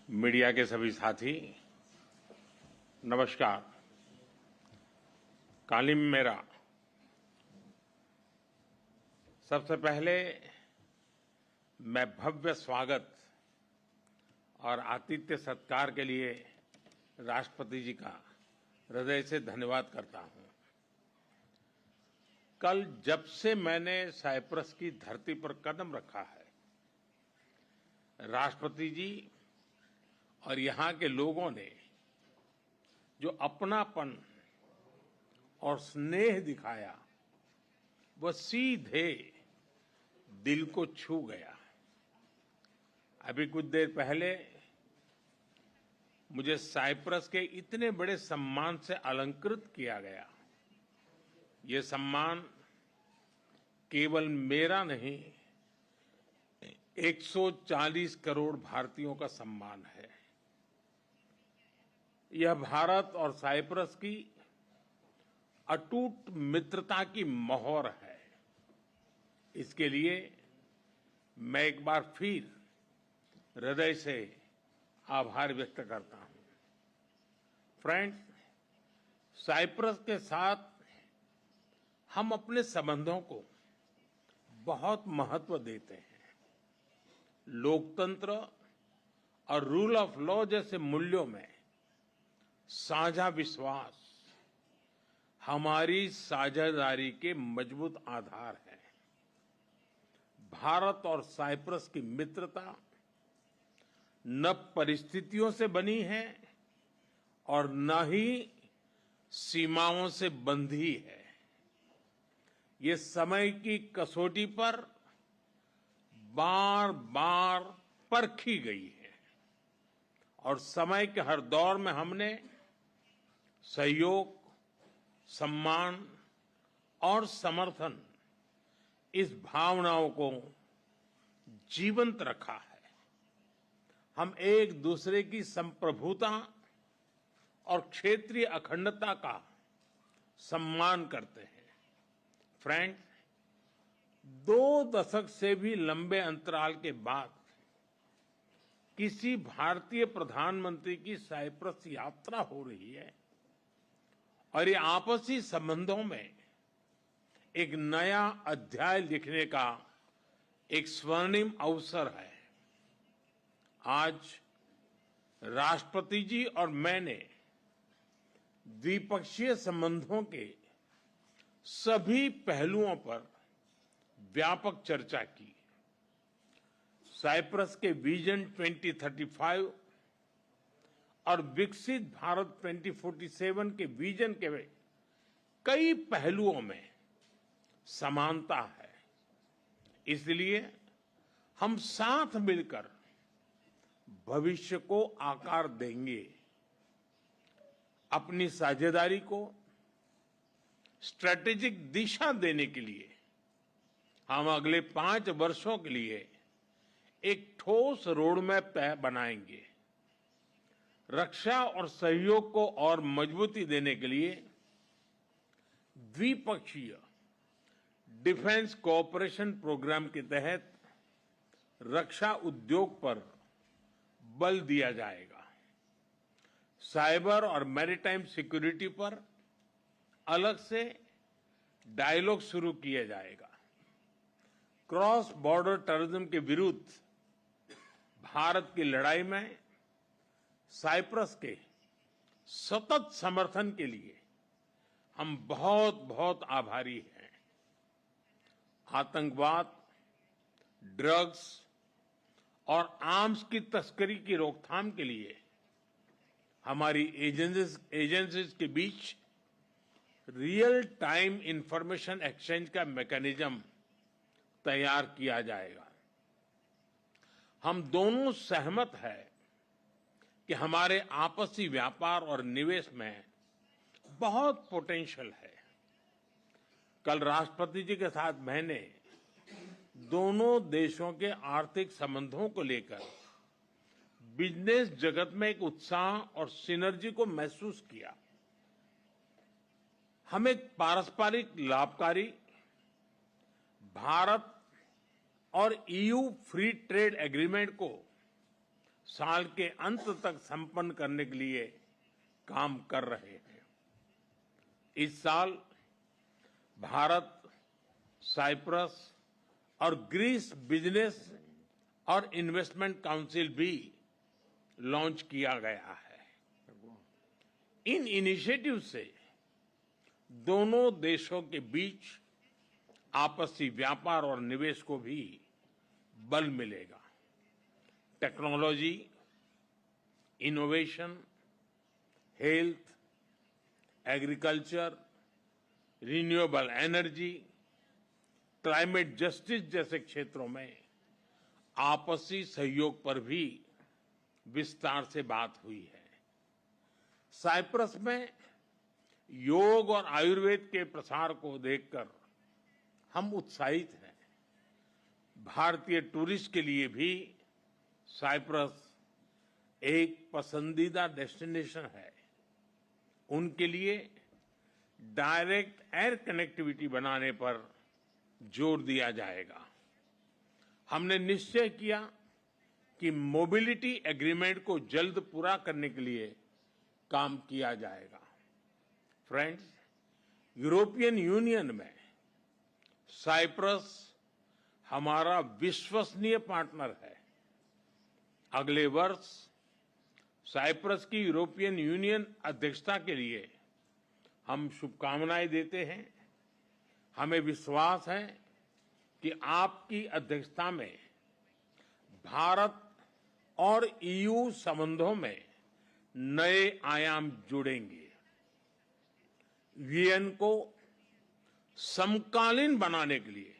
Media के सभी साथी, नमस्कार। कालिम मेरा। सबसे पहले मैं भव्य स्वागत और आतिथ्य सत्कार के लिए राष्ट्रपति जी का हृदय से धन्यवाद करता हूं। कल जब से मैंने साइप्रस की धरती पर कदम रखा है, राष्ट्रपति जी और यहां के लोगों ने जो अपनापन और स्नेह दिखाया, वह सीधे दिल को छू गया। अभी कुछ देर पहले मुझे साइप्रस के इतने बड़े सम्मान से अलंकृत किया गया। ये सम्मान केवल मेरा नहीं, 140 करोड़ भारतीयों का सम्मान है। यह भारत और साइप्रस की अटूट मित्रता की मोहर है। इसके लिए मैं एक बार फिर हृदय से आभार व्यक्त करता हूं। फ्रेंड्स, साइप्रस के साथ हम अपने संबंधों को बहुत महत्व देते हैं। लोकतंत्र और रूल ऑफ लॉ जैसे मूल्यों में साझा विश्वास हमारी साझेदारी के मजबूत आधार है। भारत और साइप्रस की मित्रता न परिस्थितियों से बनी है और न ही सीमाओं से बंधी है। ये समय की कसौटी पर बार बार परखी गई है और समय के हर दौर में हमने सहयोग, सम्मान और समर्थन, इस भावनाओं को जीवंत रखा है। हम एक दूसरे की संप्रभुता और क्षेत्रीय अखंडता का सम्मान करते हैं। फ्रेंड्स, 2 दशक से भी लंबे अंतराल के बाद किसी भारतीय प्रधानमंत्री की साइप्रस यात्रा हो रही है और ये आपसी संबंधों में एक नया अध्याय लिखने का एक स्वर्णिम अवसर है। आज राष्ट्रपति जी और मैंने द्विपक्षीय संबंधों के सभी पहलुओं पर व्यापक चर्चा की। साइप्रस के विजन 2035 और विकसित भारत 2047 के विजन के कई पहलुओं में समानता है। इसलिए हम साथ मिलकर भविष्य को आकार देंगे। अपनी साझेदारी को स्ट्रैटेजिक दिशा देने के लिए हम अगले 5 वर्षों के लिए एक ठोस रोडमैप बनाएंगे। रक्षा और सहयोग को और मजबूती देने के लिए द्विपक्षीय डिफेंस कोऑपरेशन प्रोग्राम के तहत रक्षा उद्योग पर बल दिया जाएगा। साइबर और मैरीटाइम सिक्योरिटी पर अलग से डायलॉग शुरू किया जाएगा। क्रॉस बॉर्डर टेररिज्म के विरुद्ध भारत की लड़ाई में साइप्रस के सतत समर्थन के लिए हम बहुत बहुत आभारी हैं। आतंकवाद, ड्रग्स और आर्म्स की तस्करी की रोकथाम के लिए हमारी एजेंसीज के बीच रियल टाइम इंफॉर्मेशन एक्सचेंज का मैकेनिज्म तैयार किया जाएगा। हम दोनों सहमत हैं कि हमारे आपसी व्यापार और निवेश में बहुत पोटेंशियल है। कल राष्ट्रपति जी के साथ मैंने दोनों देशों के आर्थिक संबंधों को लेकर बिजनेस जगत में एक उत्साह और सिनर्जी को महसूस किया। हम एक पारस्परिक लाभकारी भारत और ईयू फ्री ट्रेड एग्रीमेंट को साल के अंत तक संपन्न करने के लिए काम कर रहे हैं। इस साल भारत, साइप्रस और ग्रीस बिजनेस और इन्वेस्टमेंट काउंसिल भी लॉन्च किया गया है। इन इनिशिएटिव से दोनों देशों के बीच आपसी व्यापार और निवेश को भी बल मिलेगा। Technology, innovation, health, agriculture, renewable energy, climate justice जैसे क्षेत्रों में आपसी सहयोग पर भी विस्तार से बात हुई है। साइप्रस में योग और आयुर्वेद के प्रसार को देखकर हम उत्साहित हैं। भारतीय टूरिस्ट के लिए भी साइप्रस एक पसंदीदा डेस्टिनेशन है। उनके लिए डायरेक्ट एयर कनेक्टिविटी बनाने पर जोर दिया जाएगा। हमने निश्चय किया कि मोबिलिटी एग्रीमेंट को जल्द पूरा करने के लिए काम किया जाएगा। फ्रेंड्स, यूरोपियन यूनियन में साइप्रस हमारा विश्वसनीय पार्टनर है। अगले वर्ष साइप्रस की यूरोपियन यूनियन अध्यक्षता के लिए हम शुभकामनाएं देते हैं। हमें विश्वास है कि आपकी अध्यक्षता में भारत और ईयू संबंधों में नए आयाम जुड़ेंगे। वीएन को समकालीन बनाने के लिए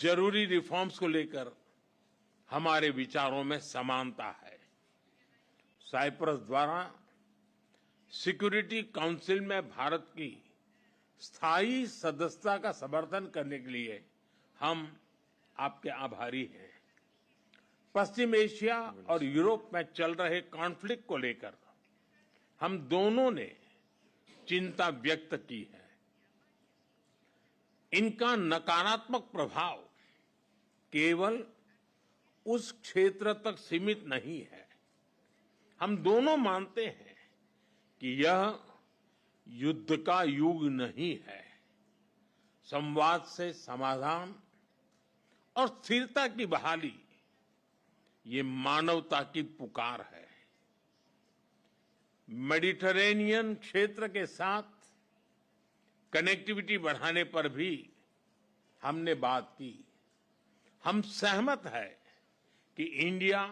जरूरी रिफॉर्म्स को लेकर हमारे विचारों में समानता है। साइप्रस द्वारा सिक्योरिटी काउंसिल में भारत की स्थायी सदस्यता का समर्थन करने के लिए हम आपके आभारी हैं। पश्चिम एशिया और यूरोप में चल रहे कॉन्फ्लिक्ट को लेकर हम दोनों ने चिंता व्यक्त की है। इनका नकारात्मक प्रभाव केवल उस क्षेत्र तक सीमित नहीं है। हम दोनों मानते हैं कि यह युद्ध का युग नहीं है। संवाद से समाधान और स्थिरता की बहाली ये मानवता की पुकार है। मेडिटरेनियन क्षेत्र के साथ कनेक्टिविटी बढ़ाने पर भी हमने बात की। हम सहमत हैं कि India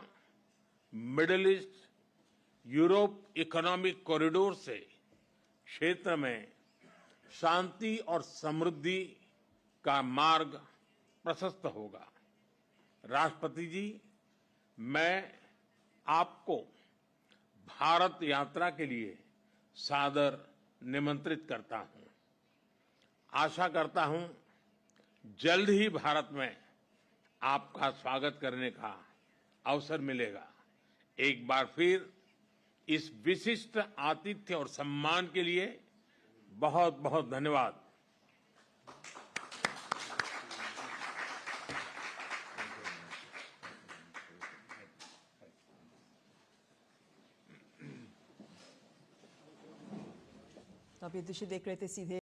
middle east Europe economic corridor से क्षेत्र में शांति और समृद्धि का मार्ग प्रशस्त होगा। राष्ट्रपति जी, मैं आपको भारत यात्रा के लिए सादर निमंत्रित करता हूं। आशा करता हूं जल्द ही भारत में आपका स्वागत करने का अवसर मिलेगा। एक बार फिर इस विशिष्ट आतिथ्य और सम्मान के लिए बहुत बहुत धन्यवाद। आप ये दृश्य देख रहे थे सीधे